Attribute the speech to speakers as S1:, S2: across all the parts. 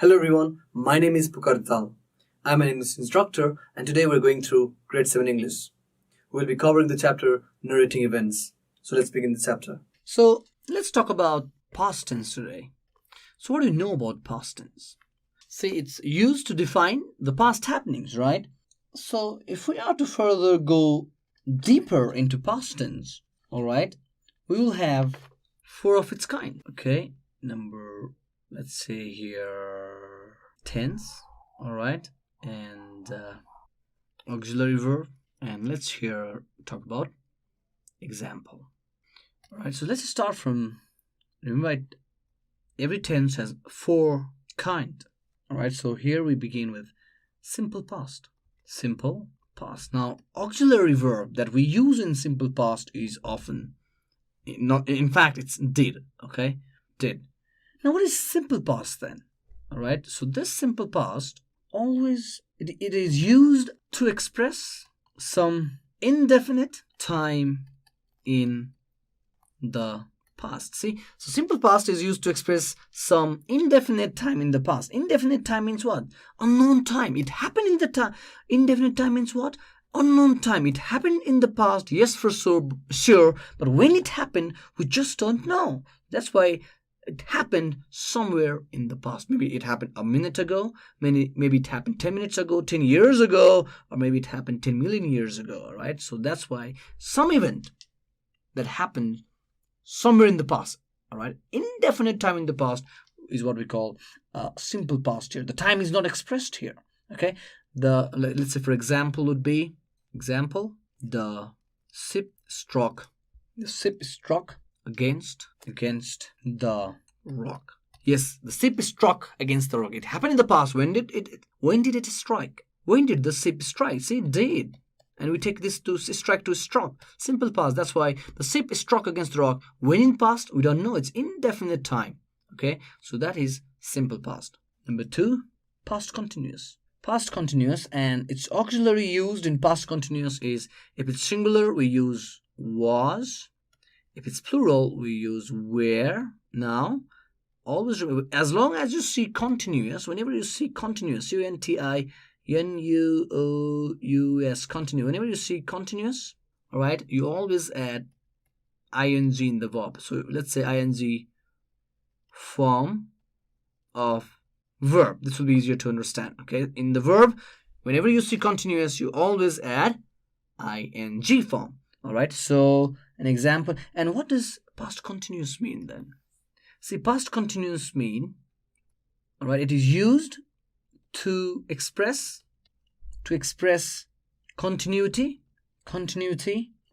S1: Hello everyone, my name is Pukar Dhital. I'm an English instructor and today we're going through Grade VII English. We'll be covering the chapter Narrating Events. So let's begin the chapter.
S2: So let's talk about past tense today. So what do you know about past tense? See, it's used to define the past happenings, right? So if we are to further go deeper into past tense, all right, we will have 4 of its kind. Okay, let's say here tense, all right, and auxiliary verb, and let's here talk about example. All right, so let's start from, remember, every tense has 4 kind. All right, so here we begin with simple past. Simple past. Now, auxiliary verb that we use in simple past is often not. In fact, it's did. Okay, did. Now, what is simple past then? All right, so this simple past always it is used to express some indefinite time in the past. See, so simple past is used to express some indefinite time in the past. Indefinite time means what? Unknown time. It happened in the time. Indefinite time means what? Unknown time. It happened in the past, yes, for sure, but when it happened, we just don't know. That's why it happened somewhere in the past. Maybe it happened a minute ago, maybe it happened 10 minutes ago, 10 years ago, or maybe it happened 10 million years ago, all right? So that's why some event that happened somewhere in the past, all right, indefinite time in the past is what we call simple past here. The time is not expressed here, okay? Let's say, for example, would be the ship struck against the rock. Yes, the ship struck against the rock. It happened in the past. When did it strike? When did the ship strike? See, it did. And we take this to strike to struck. Simple past. That's why the ship struck against the rock. When in past, we don't know. It's indefinite time. Okay, so that is simple past. Number 2, past continuous. Past continuous, and its auxiliary used in past continuous is, if it's singular, we use was. If it's plural, we use were. Now, always remember, as long as you see continuous, whenever you see continuous, UNTINUOUS, continuous. Whenever you see continuous, all right, you always add ing in the verb. So let's say ing form of verb. This will be easier to understand. Okay, in the verb, whenever you see continuous, you always add ing form. All right, so an example. And what does past continuous mean then? See, past continuous mean, all right, it is used to express continuity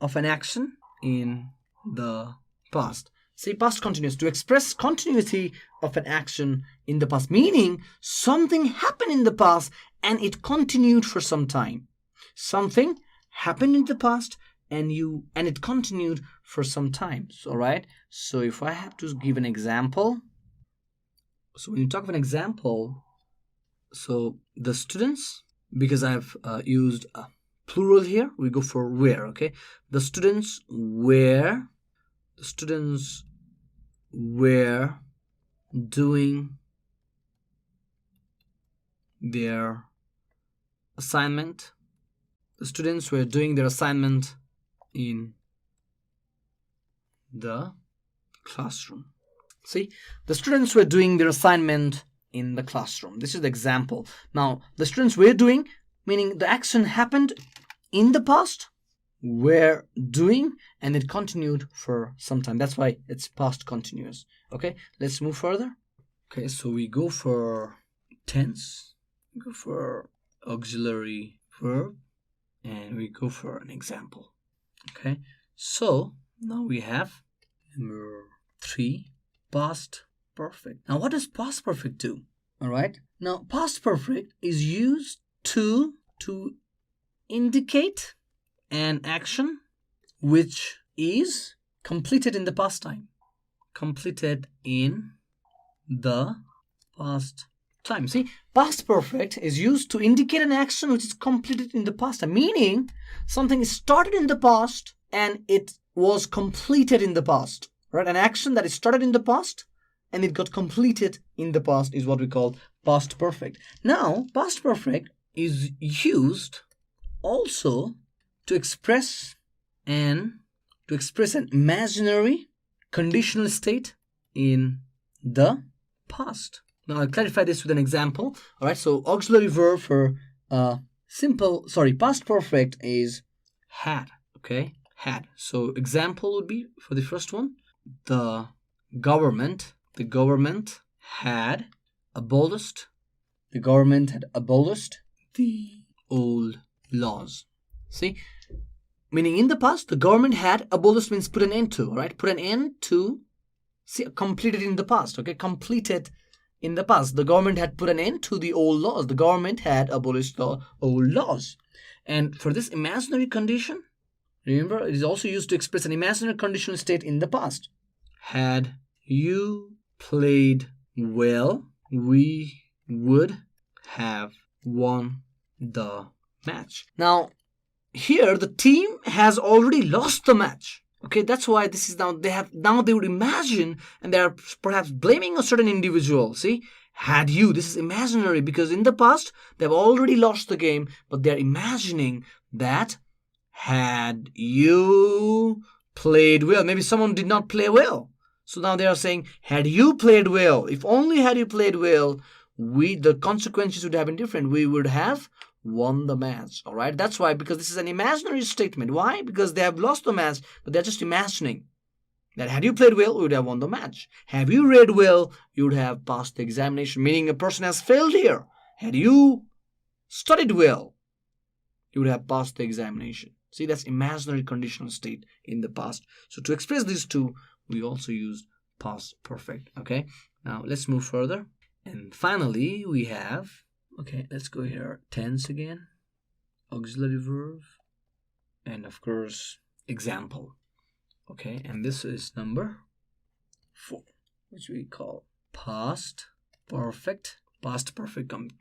S2: of an action in the past. See, past continuous, to express continuity of an action in the past, meaning something happened in the past and it continued for some time. Something happened in the past and it continued for some time. All right, so if I have to give an example, so when you talk of an example, so the students, because I've used a plural here, we go for were. Okay, the students were doing their assignment. The students were doing their assignment in the classroom. See, the students were doing their assignment in the classroom. This is the example. Now, the students were doing, meaning the action happened in the past, were doing, and it continued for some time. That's why it's past continuous. Okay, let's move further. Okay, so we go for tense, we go for auxiliary verb, and we go for an example. Okay, so now we have number 3, past perfect. Now, what does past perfect do? All right, now past perfect is used to indicate an action which is completed in the past time. Completed in the past time. See, past perfect is used to indicate an action which is completed in the past time, meaning something started in the past and it was completed in the past. Right? An action that is started in the past and it got completed in the past is what we call past perfect. Now, past perfect is used also to express an imaginary conditional state in the past. Now I'll clarify this with an example. All right, so auxiliary verb for past perfect is had. Okay, had. So example would be for the first one: the government had abolished the old laws. See, meaning in the past, the government had abolished means put an end to. All right, put an end to. See, completed in the past. Okay, completed in the past. The government had put an end to the old laws. The government had abolished the old laws. And for this imaginary condition, remember, it is also used to express an imaginary conditional state in the past. Had you played well, we would have won the match. Now, here the team has already lost the match. Okay, that's why this is now they would imagine, and they are perhaps blaming a certain individual. See, had you, this is imaginary because in the past they've already lost the game, but they're imagining that had you played well, maybe someone did not play well. So now they are saying, had you played well, if only had you played well, the consequences would have been different. We would have won the match. All right, that's why, because this is an imaginary statement. Why? Because they have lost the match, but they're just imagining that had you played well, you would have won the match. Have you read well, you would have passed the examination, meaning a person has failed here. Had you studied well, you would have passed the examination. See, that's imaginary conditional state in the past. So to express these two, we also used past perfect. Okay, now let's move further. And finally, we have, okay, let's go here. Tense again, auxiliary verb, and of course, example. Okay, and this is number 4, which we call past perfect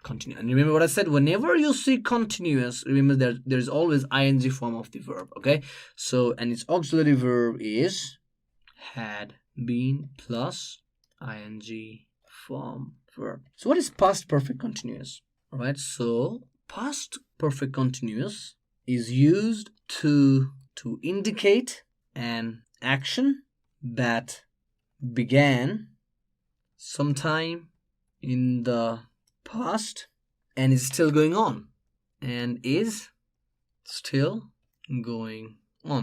S2: continuous. And remember what I said, whenever you see continuous, remember there is always ing form of the verb. Okay, so, and its auxiliary verb is had been plus ing form verb. So what is past perfect continuous? All right, so past perfect continuous is used to indicate an action that began sometime in the past and is still going on.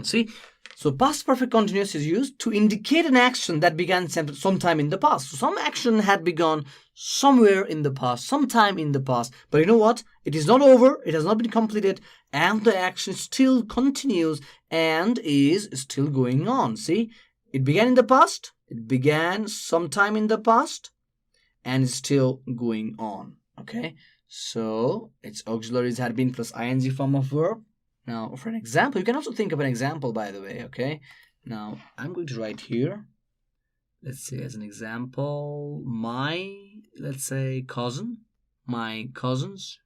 S2: See, so past perfect continuous is used to indicate an action that began sometime in the past. So some action had begun somewhere in the past, sometime in the past. But you know what? It is not over. It has not been completed. And the action still continues and is still going on. See, it began in the past. It began sometime in the past and is still going on. Okay, so its auxiliaries had been plus ing form of verb. Now, for an example, you can also think of an example, by the way, okay? Now, I'm going to write here, let's say as an example, my cousins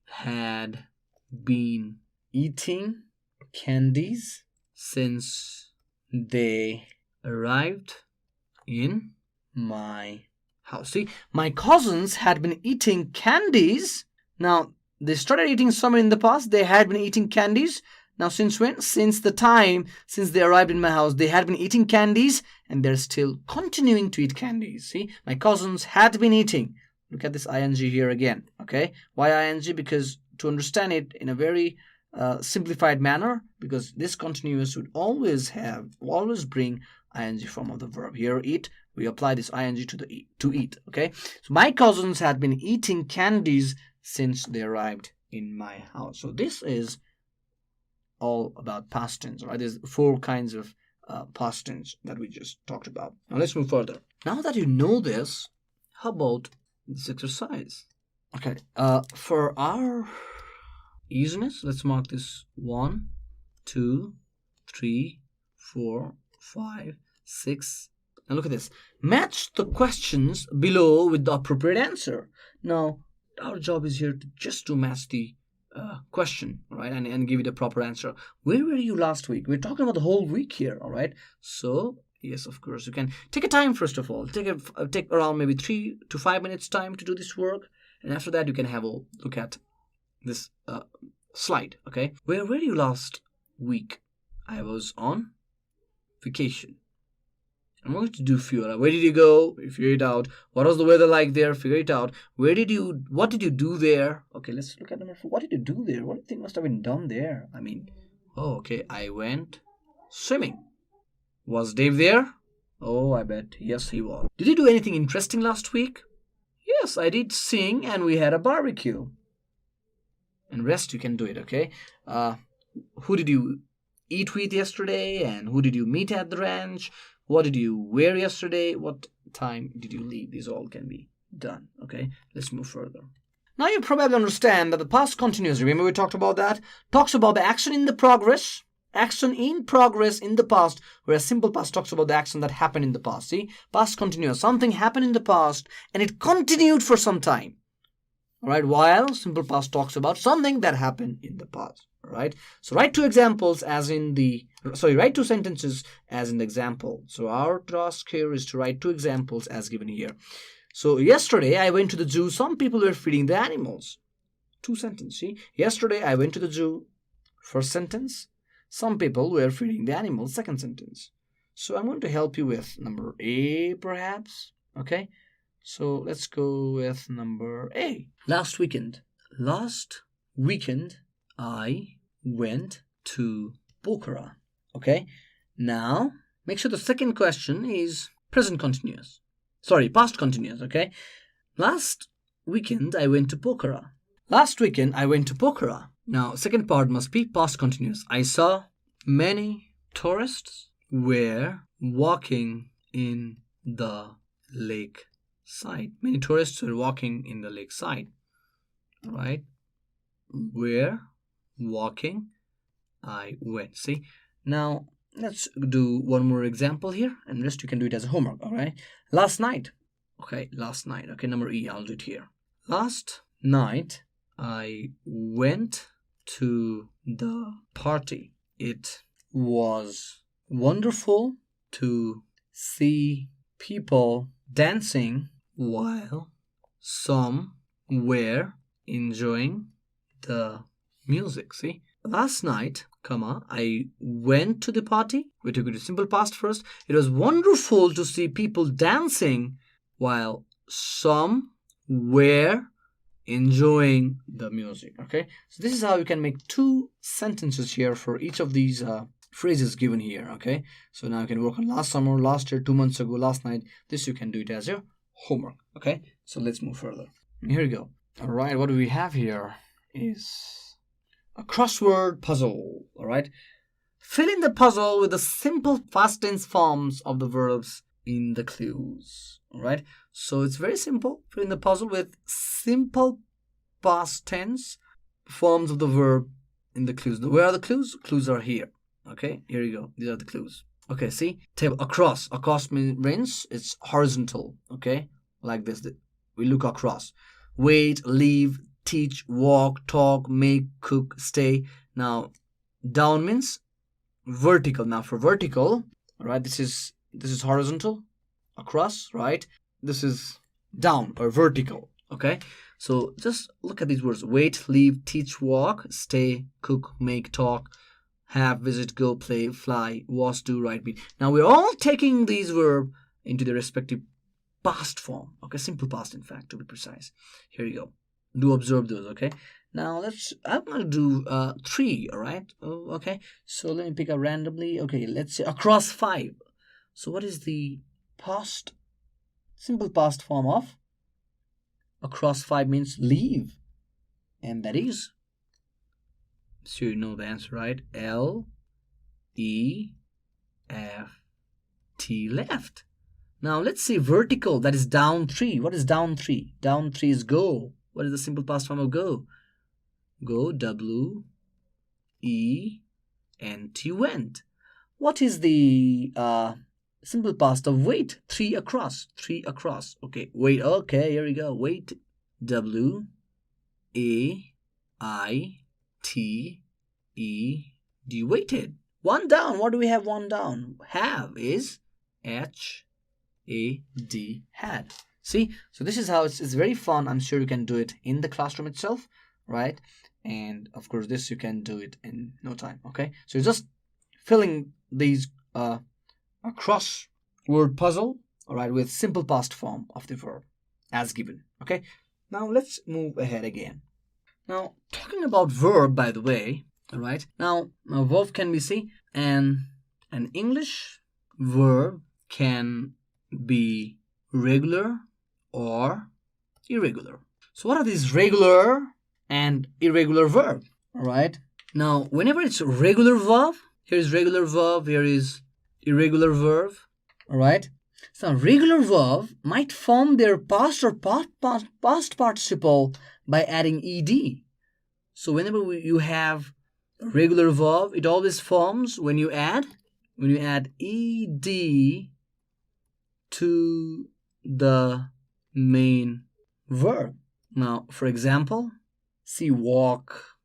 S2: had been eating candies since they arrived in my house. See, my cousins had been eating candies. Now, they started eating somewhere in the past. They had been eating candies. Now, since when? Since they arrived in my house, they had been eating candies and they're still continuing to eat candies. See, my cousins had been eating. Look at this ing here again. Okay, why ing? Because to understand it in a very simplified manner, because this continuous would always bring ing form of the verb. Here, eat, we apply this ing to eat. Okay, so my cousins had been eating candies since they arrived in my house. So this is all about past tense, right? There's 4 kinds of past tense that we just talked about. Now let's move further. Now that you know this, how about this exercise? Okay, for our easiness, let's mark this 1, 2, 3, 4, 5, 6. Now look at this. Match the questions below with the appropriate answer. Now, our job is here to match the question, right, and give it a proper answer. Where were you last week? We're talking about the whole week here, all right? So Yes, of course. You can take a time first of all. Take around maybe 3 to 5 minutes time to do this work, and after that you can have a look at this slide. Okay, where were you last week? I was on vacation. I'm going to do few. Where did you go? Figure it out. What was the weather like there? Figure it out. What did you do there? Okay, let's look at number 4. What did you do there? What do you think must have been done there? Okay, I went swimming. Was Dave there? Oh, I bet. Yes, he was. Did you do anything interesting last week? Yes, I did sing and we had a barbecue. And rest you can do it, okay? Who did you eat with yesterday? And who did you meet at the ranch? What did you wear yesterday? What time did you leave? These all can be done, okay? Let's move further. Now you probably understand that the past continuous, remember we talked about that? Talks about the action in the progress. Action in progress in the past, whereas simple past talks about the action that happened in the past. See, past continuous. Something happened in the past and it continued for some time. All right, while simple past talks about something that happened in the past. All right, so write 2 examples write 2 sentences as in the example. So our task here is to write 2 examples as given here. So yesterday I went to the zoo. Some people were feeding the animals. 2 sentences. See, yesterday I went to the zoo. First sentence. Some people were feeding the animals. Second sentence. So I'm going to help you with number A, perhaps. Okay. So let's go with number A. Last weekend I went to Pokhara. Okay. Now make sure the second question is past continuous. Okay. Last weekend I went to Pokhara. Now, second part must be past continuous. I saw many tourists were walking in the lake side. Many tourists were walking in the lake side. Right? Were walking. I went. See? Now, let's do one more example here. And rest you can do it as a homework. All right? Last night. Okay, number E. I'll do it here. Last night, I went to the party. It was wonderful to see people dancing while some were enjoying the music. See, last night, I went to the party. We took it to simple past first. It was wonderful to see people dancing while some were enjoying the music. Okay, so this is how you can make 2 sentences here for each of these phrases given here. Okay, so now you can work on last summer, last year, 2 months ago, last night. This you can do it as your homework. Okay, so let's move further. Here we go. All right, what do we have here is a crossword puzzle. All right, fill in the puzzle with the simple past tense forms of the verbs in the clues. All right, so it's very simple. Fill in the puzzle with simple past tense forms of the verb in the clues. Where are the clues? Clues are here. Okay, here you go. These are the clues. Okay, see? Table across. Across means it's horizontal. Okay, like this. We look across. Wait, leave, teach, walk, talk, make, cook, stay. Now, down means vertical. Now, for vertical, all right, this is horizontal. Across, right? This is down or vertical. Okay, so just look at these words: wait, leave, teach, walk, stay, cook, make, talk, have, visit, go, play, fly, was, do, write, be. Now we're all taking these verbs into their respective past form. Okay, simple past, in fact, to be precise. Here you go. Do observe those. Okay. Now I'm gonna do 3. All right. Okay. So let me pick up randomly. Okay. Let's say across 5. So what is the past, simple past form of across 5? Means leave, and that is, so you know the answer, right? L-E-F-T, left. Now let's say vertical, that is down 3. What is down 3? Down 3 is go. What is the simple past form of go? Go, W-E-N-T, went. What is the simple past of wait? 3 across. 3 across. Okay, wait. Okay, here we go. Wait. W-A-I-T-E-D. Waited. 1 down. What do we have 1 down? Have is H-A-D, had. See, so this is how it's very fun. I'm sure you can do it in the classroom itself, right? And of course, this you can do it in no time. Okay, so you're just filling these a crossword puzzle, all right, with simple past form of the verb as given. Okay, now let's move ahead again. Now, talking about verb, by the way, all right, now a verb can be, see, an English verb can be regular or irregular. So what are these regular and irregular verb? All right, now whenever it's regular verb, here is regular verb, here is irregular verb. All right, so regular verb might form their past or past participle by adding ed. So whenever you have a regular verb, it always forms when you add ed to the main verb. Now, for example, see walk,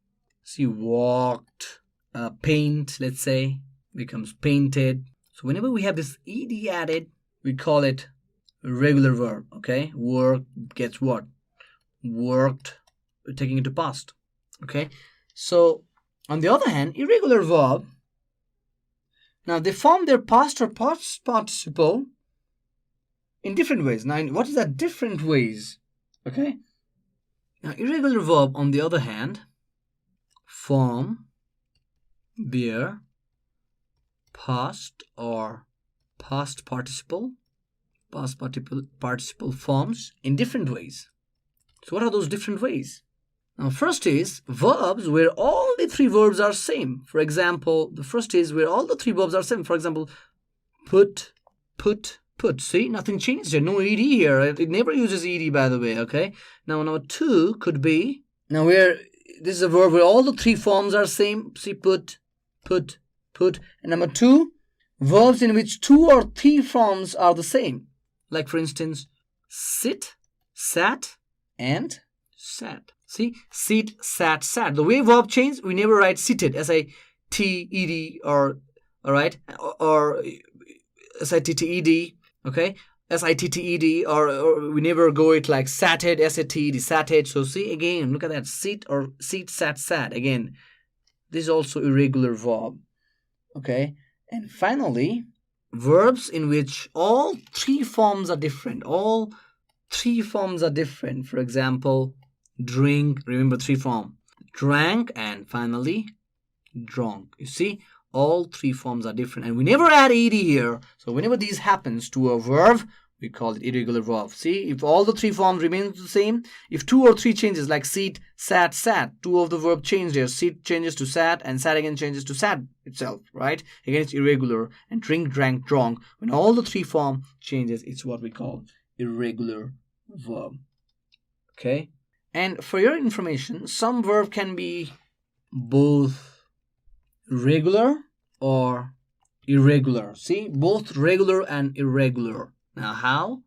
S2: see walked, paint, let's say, becomes painted. So whenever we have this ed added, we call it a regular verb. Okay, work gets what? Worked, we're taking it to past. Okay, so on the other hand, irregular verb, now they form their past or past participle in different ways. Now, what is that different ways? Okay, now irregular verb, on the other hand, form their past or past participle forms in different ways. So what are those different ways? Now, first is verbs where all the three verbs are same. For example, the first is where all the three verbs are same. For example, put. See, nothing changed there. No ed here. It never uses ed, by the way. Okay. Now, number two could be, now where this is a verb where all the three forms are same. See, put. And number two, verbs in which two or three forms are the same. Like, for instance, sit, sat, and sat. See, sit, sat, sat. The way verb change, we never write seated, S-I-T-E-D, or, all right, or S-I-T-T-E-D, okay, S-I-T-T-E-D, or we never go it like satted, S-A-T-E-D, satted. So see, again, look at that, sit or sit, sat, sat. Again, this is also irregular verb, okay. And finally, verbs in which all three forms are different. All three forms are different. For example, drink, remember three form, drank, and finally drunk. You see, all three forms are different, and we never add ed here. So whenever these happens to a verb, we call it irregular verb. See, if all the three forms remain the same, if two or three changes, like sit, sat, sat, two of the verb change there. Sit changes to sat, and sat again changes to sat itself, right? Again, it's irregular. And drink, drank, drunk, when all the three form changes, it's what we call irregular verb. Okay. And for your information, some verb can be both regular or irregular. See, both regular and irregular. Now, how?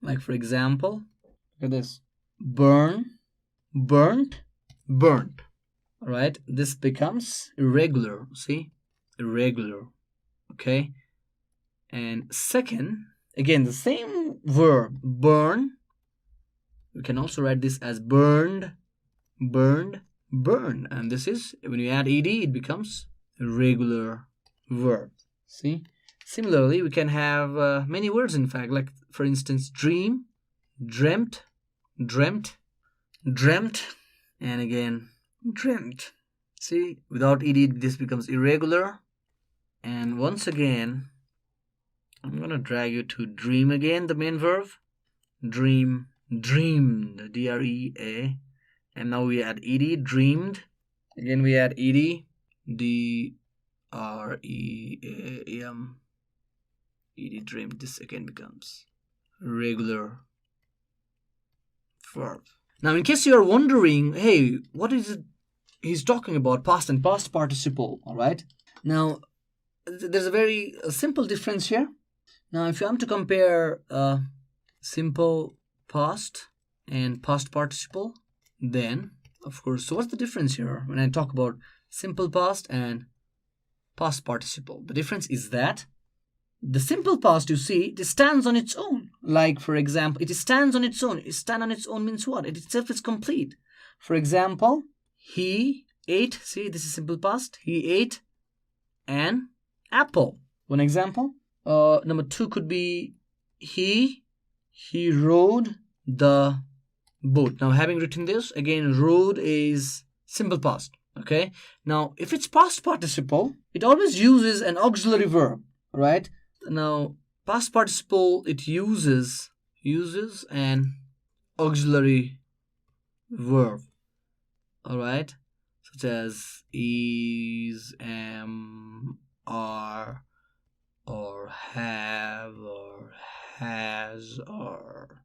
S2: Like, for example, look at this. Burn, burnt, burnt. All right, this becomes irregular. See, irregular. Okay. And second, again, the same verb, burn. We can also write this as burned, burned, burn. And this is, when you add ed, it becomes a regular verb. See? Similarly, we can have many words, in fact, like, for instance, dream, dreamt, dreamt, dreamt, and again, dreamt. See? Without ed, this becomes irregular. And once again, I'm going to drag you to dream again, the main verb. Dream, dreamed, D-R-E-A, and now we add ed, dreamed. Again, we add ed, D-R-E-A-M, ed, dreamed. This again becomes regular verb. Now, in case you are wondering, hey, what is it he's talking about, past and past participle, all right? Now, there's a very simple difference here. Now, if you want to compare simple past and past participle, then, of course, so what's the difference here when I talk about simple past and past participle? The difference is that the simple past, you see, it stands on its own. Like, for example, it stands on its own. It stand on its own means what? It itself is complete. For example, he ate. See, this is simple past. He ate an apple. One example. Number 2 could be he rode the boat. Now, having written this, again, rode is simple past. Okay. Now, if it's past participle, it always uses an auxiliary verb, right? Now, past participle, it uses an auxiliary verb, all right, such as is, am, are, or have, or has, or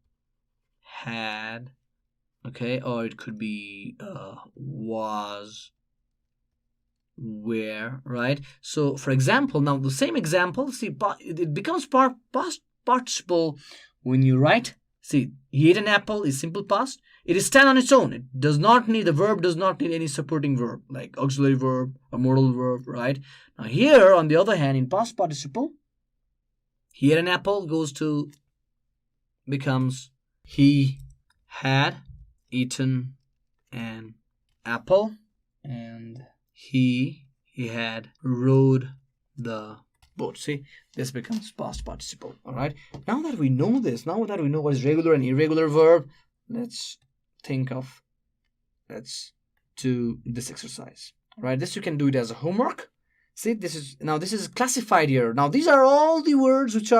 S2: had, okay, or it could be was, where, right? So, for example, now the same example, see, it becomes past participle when you write. See, he ate an apple is simple past. It is stand on its own. It does not need, the verb does not need any supporting verb like auxiliary verb or modal verb, right? Now here, on the other hand, in past participle, he ate an apple becomes he had eaten an apple, and he had rowed the boat. See, this becomes past participle. All right. Now that we know this, now that we know what is regular and irregular verb, let's do this exercise. All right. This you can do it as a homework. See, this is classified here. Now these are all the words which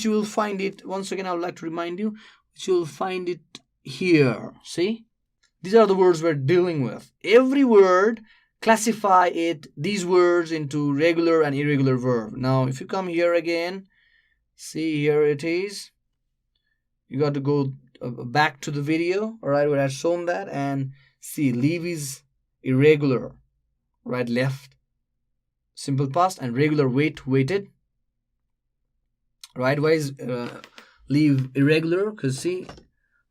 S2: you will find it. Once again, I would like to remind you, which you will find it here. See, these are the words we're dealing with. Every word, classify these words into regular and irregular verb. Now, if you come here again, see, here it is. You got to go back to the video, all right, where I've shown that, and see, leave is irregular, right, left, simple past, and regular, waited, right? Why is leave irregular? Because see,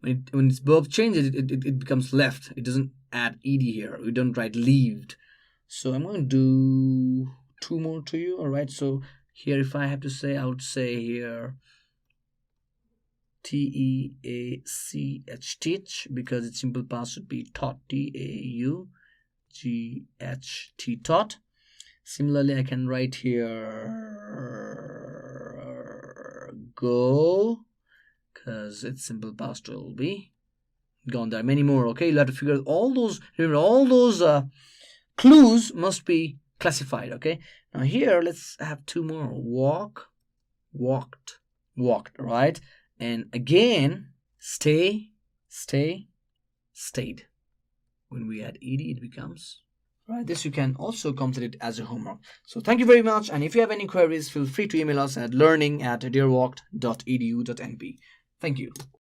S2: when its verb changes, it becomes left. It doesn't add ed here. We don't write leaved. So I'm going to do 2 more to you. All right. So here, if I have to say, I would say here teach, teach, because its simple past should be taught, taught, taught. Similarly, I can write here go, because its simple past will be gone. There are many more. Okay, you'll have to figure out all those. Remember, all those clues must be classified. Okay, now here let's have 2 more. Walk, walked, right? And again, stay, stayed. When we add ed, it becomes right. This you can also complete it as a homework. So thank you very much, and if you have any queries, feel free to email us at learning@deerwalk.edu.np. Thank you.